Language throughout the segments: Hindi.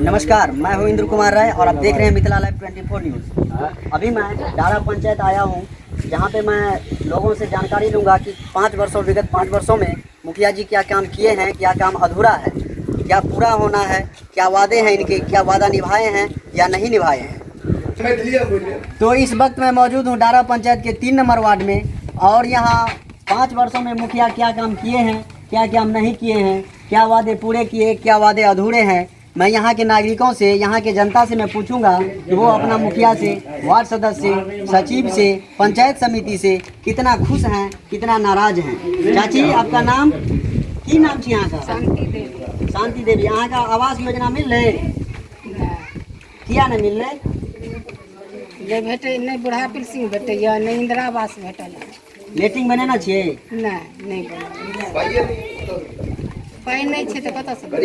नमस्कार, मैं हूं इंद्र कुमार राय और आप देख रहे हैं मिथिला लाइव 24 न्यूज़। अभी मैं डारा पंचायत आया हूं, जहां पे मैं लोगों से जानकारी लूंगा कि विगत 5 वर्षों में मुखिया जी क्या काम किए हैं, क्या काम अधूरा है, क्या पूरा होना है, क्या वादे हैं इनके, क्या वादा निभाए हैं या नहीं निभाए हैं। तो इस वक्त मैं मौजूद हूँ डारा पंचायत के 3 नंबर वार्ड में और यहाँ 5 वर्षों में मुखिया क्या काम किए हैं, क्या काम नहीं किए हैं, क्या वादे पूरे किए, क्या वादे अधूरे हैं। मैं यहाँ के नागरिकों से, यहाँ के जनता से मैं पूछूंगा कि वो अपना मुखिया से, वार्ड सदस्य से, सचिव से, पंचायत समिति से कितना खुश हैं, कितना नाराज हैं। चाची, आपका नाम की नाम छी यहाँ का? शांति देवी। यहाँ का आवास योजना मिल रहे किया नहीं मिल रहे? भेटे नहीं, बुढ़ा पेंशन भेटे या नहीं, इंदिरा आवास भेटल। लेटिंग बनेना चाहिए। नहीं पाई नहीं छे तो पता सब।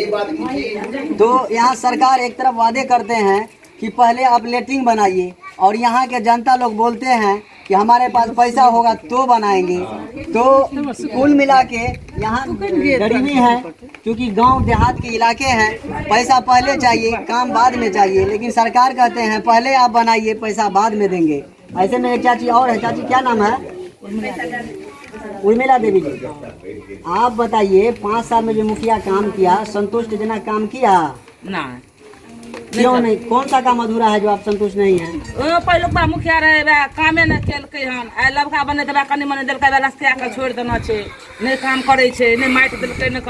तो यहाँ सरकार एक तरफ वादे करते हैं कि पहले आप लेटरिंग बनाइए और यहाँ के जनता लोग बोलते हैं कि हमारे पास पैसा होगा तो बनाएंगे। तो कुल मिला के यहाँ गरीबी है, क्योंकि गांव देहात के इलाके हैं, पैसा पहले चाहिए, काम बाद में चाहिए। लेकिन सरकार कहते हैं पहले आप बनाइए, पैसा बाद में देंगे। ऐसे में एक चाची और है। चाची, क्या नाम है? उर्मिला देवी जी। आप बताइए, 5 साल में जो मुखिया काम किया, संतुष्टिजनक काम किया? ना। क्यों नहीं? कौन सा काम अधूरा है जो आप संतुष्ट नहीं है? पहले बा मुखिया रहे बा कामे न केलकै हन, आ लबका बने देबा कनी मने देलकै बा रस्ते के छोड़ देना छै, नहीं काम करे छै, नहीं माटि देलकै, नहीं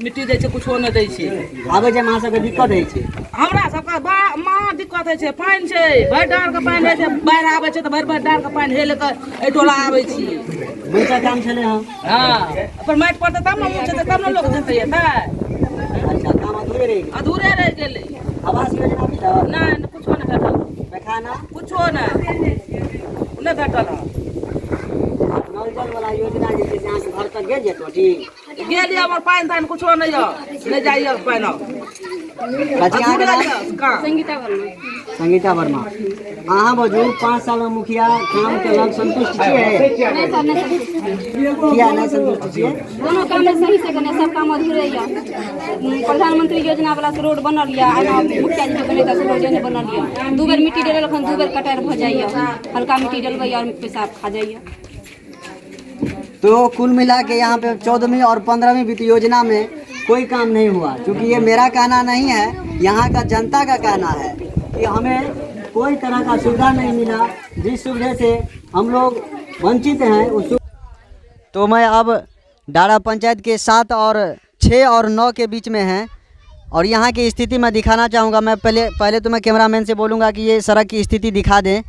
मिट्टी दै छै, कुछो नहीं दै छै। आबे जे मां सबके दिक्कत है छै। हमरा सबके मां दिक्कत है छै, पानी छै, भरि डार के पानी है छै, बाढ़ आबै छै त भरि डार के पानी हेल के ए टोला आबै छी। मुंचा काम छले हां। हां, अपन माटि पड़तै तब न मुंचे तब न लोग जेतै एतै। अच्छा, काम अधूरे रह गेलै। आवास योजना मिला? नहीं, कुछो नहीं भेटल। पैखाना कुछो नहीं भेटल। नल जल वाला योजना जे छै से अहाँ के घर तक गेल जेतो? ठीक गेलिए, हमर पानी तानी कुछो नहीं नहीं जाइए पानी। संगीता वर्मा। अहाँ बाजू, 5 साल में मुखिया काम के लग संतुष्ट छियै? किया नहीं संतुष्ट छियै? दोनों काम सही से बने, सब काम अधूरे या। प्रधानमंत्री योजना वाला से रोड बनल या, मुखिया जी के बने से रोड नहीं बनल या। 2 बेर मिट्टी डेल खन 2 बेर कटार भ जाइए, हल्का मिट्टी डलबै और पेशाब खा जाइए। तो कुल मिला के यहाँ पे 14वीं और 15वीं वित्त योजना में कोई काम नहीं हुआ। क्योंकि ये मेरा कहना नहीं है, यहाँ का जनता का कहना है कि हमें कोई तरह का सुविधा नहीं मिला, जिस सुविधा से हम लोग वंचित हैं उस। तो मैं अब डारा पंचायत के 7 और 6 और 9 के बीच में हैं और यहाँ की स्थिति मैं दिखाना चाहूँगा। मैं पहले तो मैं कैमरामैन से बोलूँगा कि ये सड़क की स्थिति दिखा दें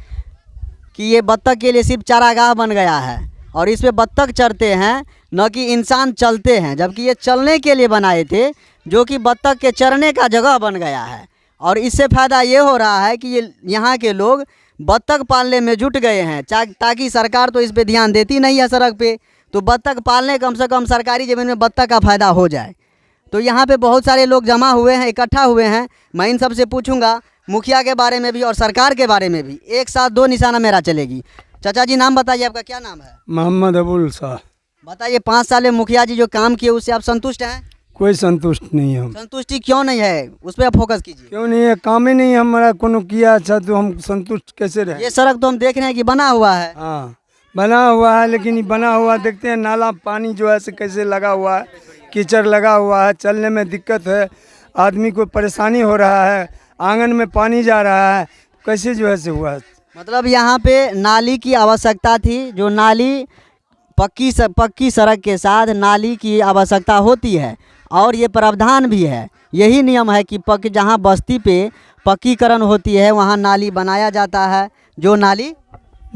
कि ये बत्तख के लिए सिर्फ चारागाह बन गया है और इस पे बत्तख चढ़ते हैं, न कि इंसान चलते हैं। जबकि ये चलने के लिए बनाए थे, जो कि बत्तख के चरने का जगह बन गया है। और इससे फ़ायदा ये हो रहा है कि ये यहाँ के लोग बत्तख पालने में जुट गए हैं, ताकि सरकार तो इस पे ध्यान देती नहीं है सड़क पे, तो बत्तख पालने कम से कम सरकारी ज़मीन में बत्तख का फ़ायदा हो जाए। तो यहाँ पे बहुत सारे लोग जमा हुए हैं, इकट्ठा हुए हैं। मैं इन सबसे पूछूंगा मुखिया के बारे में भी और सरकार के बारे में भी। एक साथ 2 निशाना मेरा चलेगी। चाचा जी, नाम बताइए, आपका क्या नाम है? मोहम्मद अबुल शाह। बताइए, 5 साल में मुखिया जी जो काम किए उससे आप संतुष्ट हैं? कोई संतुष्ट नहीं है। संतुष्टि क्यों नहीं है, उस पर आप फोकस कीजिए। क्यों नहीं है? काम ही नहीं हमारा कोनो किया अच्छा, तो हम संतुष्ट कैसे रहे? ये सड़क तो हम देख रहे हैं कि बना हुआ है। हाँ, बना हुआ है, लेकिन ये बना हुआ देखते हैं नाला पानी जो है से कैसे लगा हुआ है, कीचड़ लगा हुआ है, चलने में दिक्कत है, आदमी को परेशानी हो रहा है, आंगन में पानी जा रहा है, कैसे जो है से हुआ है। मतलब यहाँ पे नाली की आवश्यकता थी, जो नाली पक्की सड़क के साथ नाली की आवश्यकता होती है और ये प्रावधान भी है। यही नियम है कि जहाँ बस्ती पे पक्कीकरण होती है वहाँ नाली बनाया जाता है। जो नाली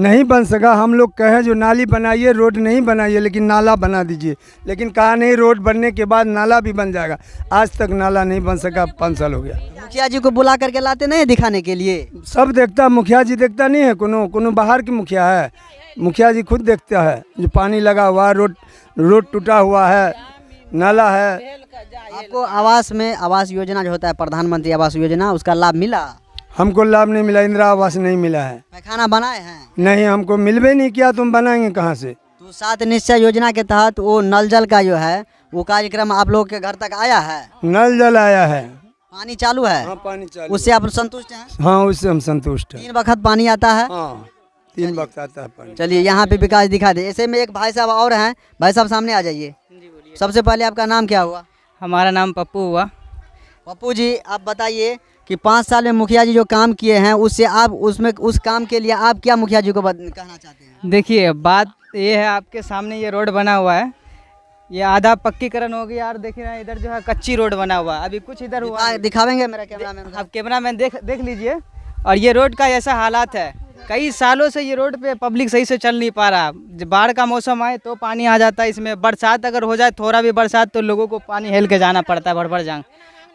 नहीं बन सका, हम लोग कहे जो नाली बनाइए, रोड नहीं बनाइए, लेकिन नाला बना दीजिए। लेकिन कहा नहीं, रोड बनने के बाद नाला भी बन जाएगा। आज तक नाला नहीं बन सका, 5 साल हो गया। मुखिया जी को बुला करके लाते नहीं दिखाने के लिए? सब देखता, मुखिया जी देखता नहीं है। कोनो बाहर की मुखिया है, मुखिया जी खुद देखता है। जो पानी लगा हुआ है, रोड टूटा हुआ है, नाला है। आपको आवास योजना जो होता है, प्रधानमंत्री आवास योजना, उसका लाभ मिला? हमको लाभ नहीं मिला, इंदिरा आवास नहीं मिला है। पैखाना बनाए हैं? नहीं, हमको मिलवे नहीं किया, तुम बनाएंगे कहाँ से? तो 7 निश्चय योजना के तहत वो नल जल का जो है वो कार्यक्रम आप लोग के घर तक आया है? नल जल आया है। पानी चालू है, हाँ पानी चालू उससे आप संतुष्ट हैं? हाँ उससे हम संतुष्ट हैं। 3 वक्त पानी आता है। हाँ 3 वक्त आता है पानी। चलिए यहाँ पे विकास दिखा दे। ऐसे में एक भाई साहब और हैं, भाई साहब सामने आ जाइए। सबसे पहले आपका नाम क्या हुआ? हमारा नाम पप्पू हुआ। पप्पू जी आप बताइए कि 5 साल में मुखिया जी जो काम किए हैं उससे आप उसमें उस काम के लिए आप क्या मुखिया जी को कहना चाहते हैं? देखिए बात ये है, आपके सामने ये रोड बना हुआ है, ये आधा पक्कीकरण हो गया और देखिए ना इधर जो है कच्ची रोड बना हुआ है, अभी कुछ इधर हुआ। दिखावेंगे मेरा कैमरामैन? आप कैमरामैन देख लीजिए। और ये रोड का ऐसा हालात है, कई सालों से ये रोड पे पब्लिक सही से चल नहीं पा रहा। जब बाढ़ का मौसम आए तो पानी आ जाता है इसमें, बरसात अगर हो जाए थोड़ा भी बरसात तो लोगों को पानी हेल के जाना पड़ता है भर जांग।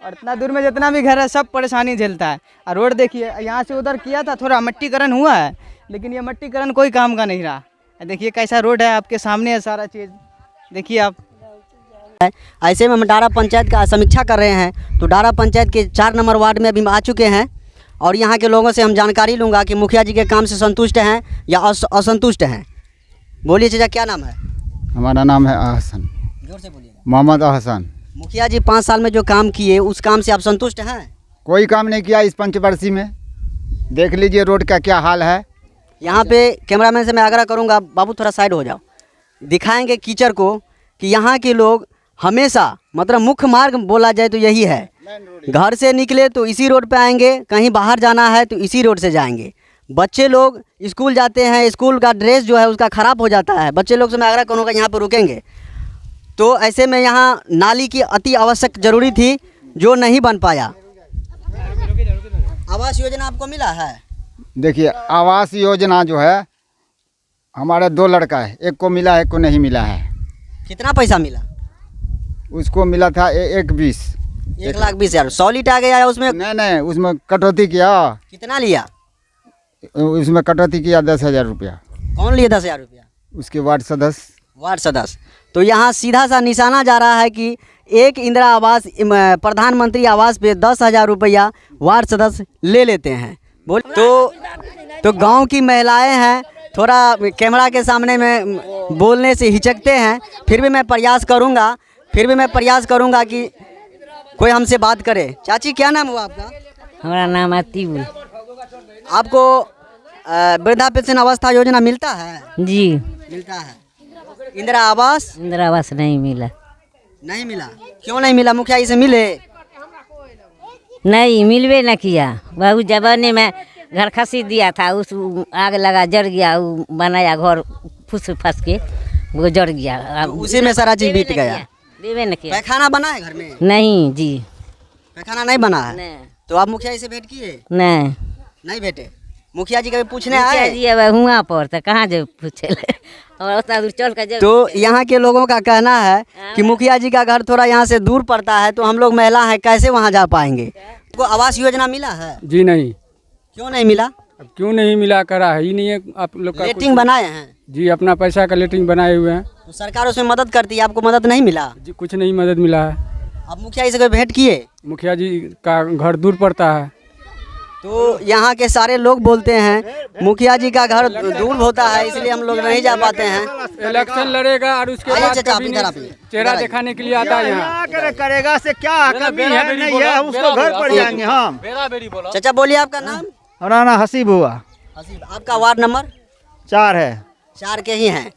और इतना दूर में जितना भी घर है सब परेशानी झेलता है। और रोड देखिए यहाँ से उधर किया था, थोड़ा मट्टीकरण हुआ है, लेकिन ये मट्टीकरण कोई काम का नहीं रहा। देखिए कैसा रोड है, आपके सामने है सारा चीज़, देखिए आप। ऐसे में हम डारा पंचायत का समीक्षा कर रहे हैं, तो डारा पंचायत के 4 नंबर वार्ड में अभी हम आ चुके हैं और यहाँ के लोगों से हम जानकारी लूँगा कि मुखिया जी के काम से संतुष्ट हैं या असंतुष्ट हैं। बोलिए चाचा क्या नाम है? हमारा नाम है अहसन, जोर से बोलिए। मोहम्मद अहसन। मुखिया जी 5 साल में जो काम किए उस काम से आप संतुष्ट हैं? कोई काम नहीं किया इस पंचवर्षीय में, देख लीजिए रोड का क्या हाल है। यहाँ पे कैमरामैन से मैं आग्रह करूँगा, बाबू थोड़ा साइड हो जाओ, दिखाएंगे कीचड़ को कि यहाँ के लोग हमेशा मतलब मुख्य मार्ग बोला जाए तो यही है, घर से निकले तो इसी रोड पे आएंगे, कहीं बाहर जाना है तो इसी रोड से जाएंगे। बच्चे लोग स्कूल जाते हैं, स्कूल का ड्रेस जो है उसका ख़राब हो जाता है, बच्चे लोग से मैं आग्रह करूँगा यहाँ पर रुकेंगे। तो ऐसे में यहाँ नाली की अति आवश्यक ज़रूरी थी जो नहीं बन पाया। आवास योजना आपको मिला है? देखिए आवास योजना जो है हमारे 2 लड़का है, एक को मिला है, एक को नहीं मिला है। कितना पैसा मिला? उसको मिला था 1,20,000। 1,20,000 सॉलिड आ गया है उसमें? नहीं उसमें कटौती किया। कितना लिया? उसमें कटौती किया 10,000 रुपया। कौन लिए 10,000 रुपया? उसके वार्ड सदस्य। तो यहाँ सीधा सा निशाना जा रहा है कि एक इंदिरा आवास प्रधानमंत्री आवास पे 10,000 रुपया वार्ड सदस्य ले लेते हैं। बोल तो गांव की महिलाएं हैं, थोड़ा कैमरा के सामने में बोलने से हिचकते हैं, फिर भी मैं प्रयास करूंगा कि कोई हमसे बात करे। चाची क्या नाम हुआ आपका? हमारा नाम है तीबू। आपको वृद्धा पेंशन अवस्था योजना मिलता है? जी मिलता है। इंदिरा आवास नहीं मिला। नहीं मिला? क्यों नहीं मिला? मुखिया जी से मिले? नहीं मिलवे न किया। बाबू जमाने में घर खसी दिया था, उस आग लगा जड़ गया, वो बनाया घर फंस के वो जड़ गया, उसी में सारा चीज बीत गया। देवे न किया। पैखाना बना है घर में? नहीं जी पैखाना नहीं बना है। नहीं। तो आप मुखिया जी से भेंट किए? नहीं भेटे? मुखिया जी कभी पूछने आए? जी अब हुआ पर तो कहाँ जो पूछे और उतना दूर चल कर तो यहाँ के लोगों का कहना है कि मुखिया जी का घर थोड़ा यहाँ से दूर पड़ता है, तो हम लोग महिला हैं कैसे वहाँ जा पाएंगे। तो आवास योजना मिला है? जी नहीं। क्यों नहीं मिला? अब क्यों नहीं मिला, करा है ही नहीं है आप लोग का। लेटरिंग बनाए हैं? जी अपना पैसा का लेटरिंग बनाए हुए हैं। तो सरकार उसमें मदद करती है, आपको मदद नहीं मिला? जी कुछ नहीं मदद मिला है। अब मुखिया जी से कोई भेंट किए? मुखिया जी का घर दूर पड़ता है। तो यहाँ के सारे लोग बोलते हैं मुखिया जी का घर दूर होता है, इसलिए हम लोग नहीं जा पाते हैं। इलेक्शन लड़ेगा और उसके बाद कभी नहीं चेहरा दिखाने के लिए आता है यहाँ। करेगा से क्या कमी है, नहीं है, उसको घर पर जाएंगे हम। चाचा बोलिए आपका नाम? हमारा नाम हसीब हुआ। हसीब। आपका वार्ड नंबर? 4 है। 4 के ही हैं।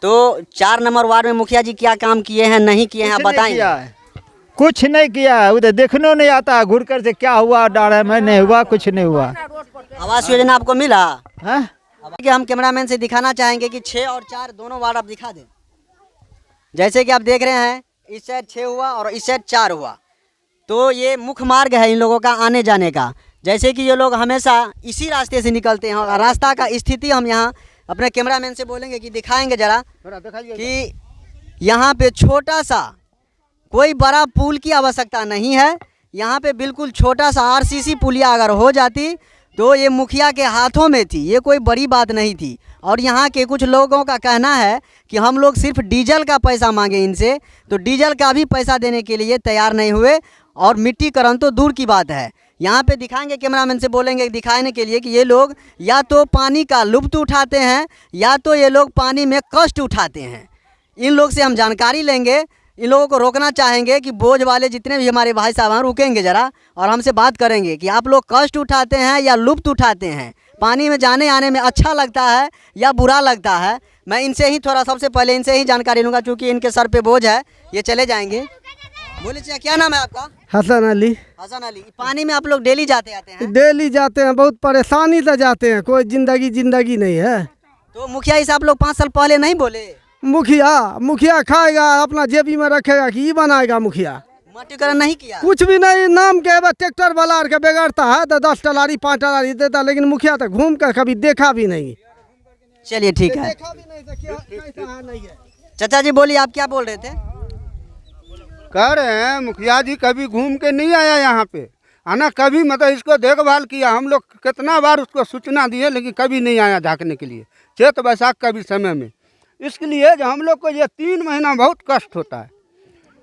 तो 4 नंबर वार्ड में मुखिया जी क्या काम किए हैं नहीं किए हैं आप बताएंगे? कुछ नहीं किया है, उधर देखने नहीं आता, घूर कर से क्या हुआ डारा में नहीं हुआ, कुछ नहीं हुआ। आवास योजना आपको मिला है? अब हम कैमरामैन से दिखाना चाहेंगे कि 6 और 4 दोनों वार्ड आप दिखा दें। जैसे कि आप देख रहे हैं इस साइड 6 हुआ और इस साइड 4 हुआ, तो ये मुख्य मार्ग है इन लोगों का आने जाने का। जैसे कि ये लोग हमेशा इसी रास्ते से निकलते हैं और रास्ता का स्थिति हम यहाँ अपने कैमरामैन से बोलेंगे कि दिखाएंगे ज़रा कि यहाँ पे छोटा सा कोई बड़ा पुल की आवश्यकता नहीं है। यहाँ पे बिल्कुल छोटा सा आरसीसी पुलिया अगर हो जाती तो ये मुखिया के हाथों में थी, ये कोई बड़ी बात नहीं थी। और यहाँ के कुछ लोगों का कहना है कि हम लोग सिर्फ डीजल का पैसा मांगे इनसे, तो डीजल का भी पैसा देने के लिए तैयार नहीं हुए और मिट्टीकरण तो दूर की बात है। यहाँ पे दिखाएंगे, कैमरामैन से बोलेंगे दिखाने के लिए कि ये लोग या तो पानी का लुत्फ़ उठाते हैं या तो ये लोग पानी में कष्ट उठाते हैं। इन लोग से हम जानकारी लेंगे। इन लोगों को रोकना चाहेंगे कि बोझ वाले जितने भी हमारे भाई साहब हैं रुकेंगे ज़रा और हमसे बात करेंगे कि आप लोग कष्ट उठाते हैं या लुप्त उठाते हैं, पानी में जाने आने में अच्छा लगता है या बुरा लगता है। मैं इनसे ही थोड़ा सबसे पहले इनसे ही जानकारी लूँगा, चूँकि इनके सर पे बोझ है, ये चले जाएंगे। बोले चाचा क्या नाम है आपका? हसन अली। हसन अली। पानी में आप लोग डेली जाते आते हैं? डेली जाते हैं, बहुत परेशानी से जाते हैं, कोई जिंदगी नहीं है। तो मुखिया जी से आप लोग 5 साल पहले नहीं बोले? मुखिया खाएगा अपना जेबी में रखेगा कि ये बनाएगा मुखिया? मट्टीकरण नहीं किया? कुछ भी नहीं, नाम के ट्रैक्टर वाला के बिगाड़ता है तो 10 टलारी 5 टलारी देता, लेकिन मुखिया तो घूम कर कभी देखा भी नहीं। चलिए ठीक है। चाचा जी बोलिए, आप क्या बोल रहे थे? कह रहे हैं मुखिया जी कभी घूम के नहीं आया यहाँ पे, आना कभी मतलब इसको देखभाल किया, हम लोग कितना बार उसको सूचना दिए लेकिन कभी नहीं आया झाँकने के लिए, चैत वैशाख का भी समय में। इसके लिए जो हम लोग को ये 3 महीना बहुत कष्ट होता है,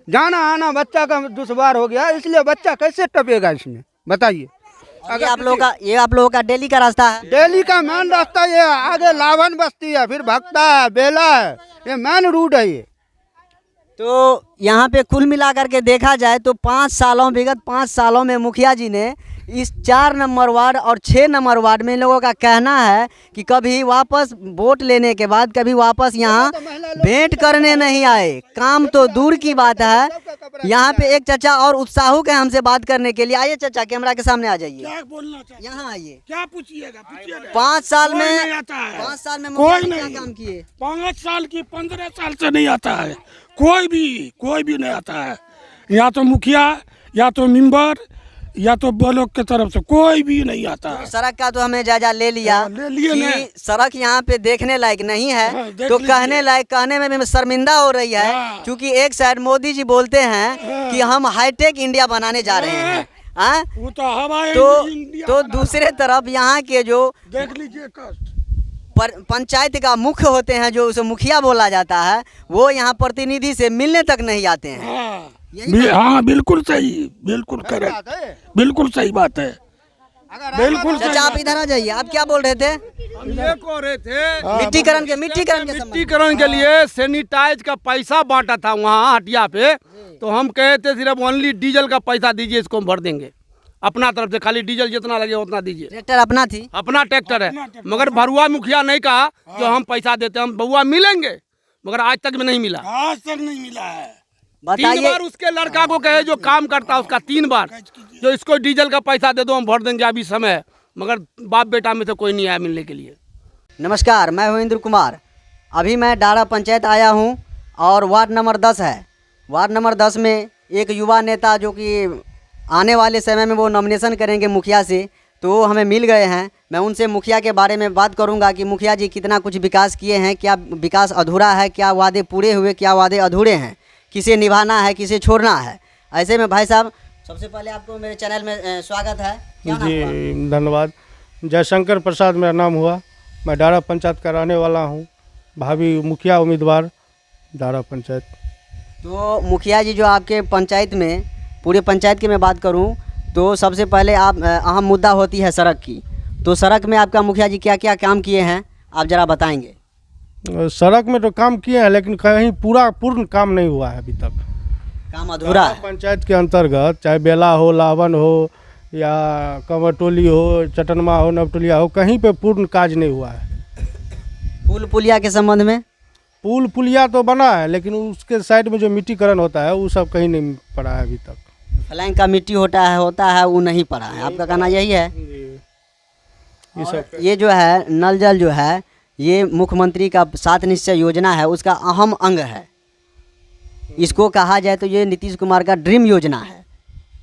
जाना आना बच्चा का दुश्वार हो गया, इसलिए बच्चा कैसे टपेगा इसमें बताइए। अगर आप लोगों का डेली का रास्ता है? डेली का मेन रास्ता ये आगे लावन बस्ती है, फिर भक्ता है, बेला है, ये मेन रूट है ये। तो यहाँ पे कुल मिलाकर के देखा जाए तो विगत 5 सालों में मुखिया जी ने इस 4 नंबर वार्ड और 6 नंबर वार्ड में लोगों का कहना है कि कभी वापस वोट लेने के बाद कभी वापस यहाँ भेंट करने नहीं आए। काम तो दूर की बात है। यहाँ पे एक चाचा और उत्साहुक है हमसे बात करने के लिए। आइए चाचा, कैमरा के सामने आ जाइए, यहाँ आइए। क्या पूछिएगा? 5 साल में कोई नहीं क्या काम किए? 5 साल की 15 साल से नहीं आता है, कोई भी नहीं आता है। या तो मुखिया या तो मेंबर या तो ब्लॉक के तरफ से कोई भी नहीं आता है। सड़क का तो हमें जायजा ले लिया कि सड़क यहाँ पे देखने लायक नहीं है, तो कहने में भी शर्मिंदा हो रही है, क्योंकि एक साइड मोदी जी बोलते हैं कि हम हाईटेक इंडिया बनाने जा रहे हैं, वो तो हवाई तो दूसरे तरफ यहाँ के जो देख लीजिए कष्ट पंचायत का मुख्य होते हैं, जो उसे मुखिया बोला जाता है, वो यहाँ प्रतिनिधि से मिलने तक नहीं आते हैं। हाँ बिल्कुल सही, बिल्कुल करेक्ट, बिल्कुल सही बात है, बिल्कुल। चाचा आप इधर आ जाइए, आप क्या बोल रहे थे? ये कह रहे थे मिट्टीकरण के लिए सैनिटाइज का पैसा बांटा था वहाँ हटिया पे, तो हम कहे थे सिर्फ ओनली डीजल का पैसा दीजिए, इसको हम भर देंगे अपना तरफ से, खाली डीजल जितना लगे उतना दीजिए। ट्रैक्टर अपना थी? अपना ट्रैक्टर है, मगर भरुआ मुखिया नहीं कहा जो हम पैसा देते, हम बउआ मिलेंगे, मगर आज तक में नहीं मिला। आज तक नहीं मिला है। 3 बार उसके लड़का को कहे जो काम करता है उसका 3 बार जो इसको डीजल का पैसा दे दो हम भर देंगे अभी समय, मगर बाप बेटा में से कोई नहीं आया मिलने के लिए। नमस्कार, मैं हूं इंद्र कुमार। अभी मैं डारा पंचायत आया हूं और वार्ड नंबर 10 है। वार्ड नंबर 10 में एक युवा नेता जो कि आने वाले समय में वो नॉमिनेशन करेंगे मुखिया से, तो वो हमें मिल गए हैं। मैं उनसे मुखिया के बारे में बात करूंगा कि मुखिया जी कितना कुछ विकास किए हैं, क्या विकास अधूरा है, क्या वादे पूरे हुए, क्या वादे अधूरे हैं, किसे निभाना है, किसे छोड़ना है। ऐसे में भाई साहब, सबसे पहले आपको मेरे चैनल में स्वागत है। जी धन्यवाद। जयशंकर प्रसाद मेरा नाम हुआ, मैं डारा पंचायत का रहने वाला हूँ, भावी मुखिया उम्मीदवार डारा पंचायत। तो मुखिया जी जो आपके पंचायत में, पूरे पंचायत की मैं बात करूं तो सबसे पहले आप अहम मुद्दा होती है सड़क की, तो सड़क में आपका मुखिया जी क्या क्या काम किए हैं आप ज़रा बताएंगे? सड़क में तो काम किए हैं लेकिन कहीं पूर्ण काम नहीं हुआ है अभी तक, काम अधूरा है। पंचायत के अंतर्गत चाहे बेला हो, लावन हो या कंवरटोली हो, चटनमा हो, नवटोलिया हो, कहीं पे पूर्ण काज नहीं हुआ है। पुल पुलिया के संबंध में? पुल पुलिया तो बना है लेकिन उसके साइड में जो मिट्टीकरण होता है वो सब कहीं नहीं पड़ा है अभी तक। फ्लैंक का मिट्टी होता है वो नहीं पड़ा है, आपका कहना यही है? ये सब ये जो है नल जल जो है, ये मुख्यमंत्री का 7 निश्चय योजना है, उसका अहम अंग है। इसको कहा जाए तो ये नीतीश कुमार का ड्रीम योजना है,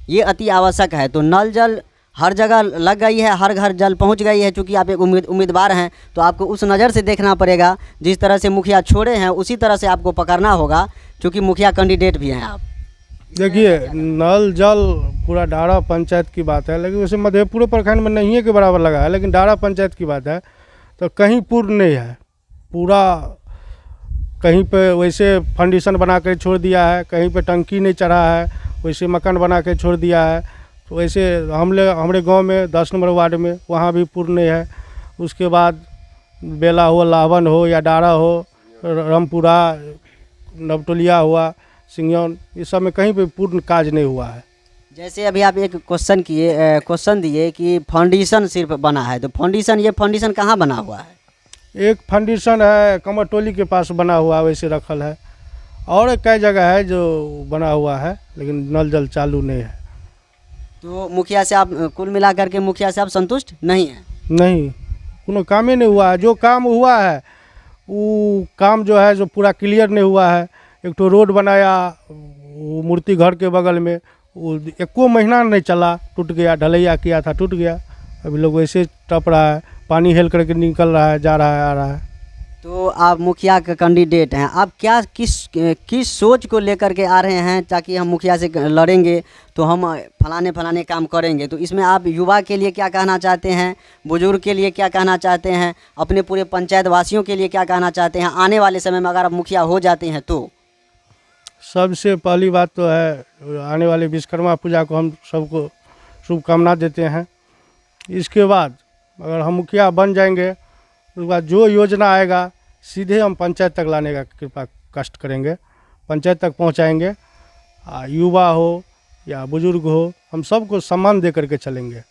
ये अति आवश्यक है। तो नल जल हर जगह लग गई है, हर घर जल पहुंच गई है। चूँकि आप एक उम्मीदवार हैं तो आपको उस नज़र से देखना पड़ेगा, जिस तरह से मुखिया छोड़े हैं उसी तरह से आपको पकड़ना होगा, क्योंकि मुखिया कैंडिडेट भी हैं आप। देखिए, नल जल पूरा डारा पंचायत की बात है, लेकिन वैसे मधेपुर प्रखंड में नहीं है के बराबर लगा है, लेकिन डारा पंचायत की बात है तो कहीं पूर्ण नहीं है। पूरा कहीं पे वैसे फाउंडेशन बना कर छोड़ दिया है, कहीं पे टंकी नहीं चढ़ा है, वैसे मकान बना के छोड़ दिया है। तो वैसे हमारे गांव में 10 नंबर वार्ड में वहाँ भी पूर्ण नहीं है। उसके बाद बेला हो, लावन हो या डारा हो, रामपुरा, नवटोलिया हुआ सिंगयौन, इस सब में कहीं पे पूर्ण कार्य नहीं हुआ है। जैसे अभी आप एक क्वेश्चन दिए कि फाउंडेशन सिर्फ बना है, तो ये फाउंडेशन कहाँ बना हुआ है? एक फाउंडेशन है कमरटोली के पास बना हुआ है, वैसे रखल है, और कई जगह है जो बना हुआ है लेकिन नल जल चालू नहीं है। तो मुखिया से आप कुल मिला करके मुखिया से आप संतुष्ट नहीं हैं? नहीं, कोनो काम ही नहीं हुआ है। जो काम हुआ है वो काम जो है जो पूरा क्लियर नहीं हुआ है। एक तो रोड बनाया वो मूर्ति घर के बगल में, वो एको महीना नहीं चला, टूट गया, ढलैया किया था टूट गया, अभी लोग वैसे टप रहा है, पानी हेल करके निकल रहा है, जा रहा है, आ रहा है। तो आप मुखिया का कैंडिडेट हैं, आप क्या किस सोच को लेकर के आ रहे हैं ताकि हम मुखिया से लड़ेंगे तो हम फलाने काम करेंगे? तो इसमें आप युवा के लिए क्या कहना चाहते हैं, बुजुर्ग के लिए क्या कहना चाहते हैं, अपने पूरे पंचायत वासियों के लिए क्या कहना चाहते हैं आने वाले समय में अगर आप मुखिया हो जाते हैं तो? सबसे पहली बात तो है आने वाले विश्वकर्मा पूजा को हम सबको शुभकामना देते हैं। इसके बाद अगर हम मुखिया बन जाएंगे उसके बाद जो योजना आएगा सीधे हम पंचायत तक लाने का कृपा कष्ट करेंगे, पंचायत तक पहुंचाएंगे। युवा हो या बुजुर्ग हो, हम सबको सम्मान दे करके चलेंगे।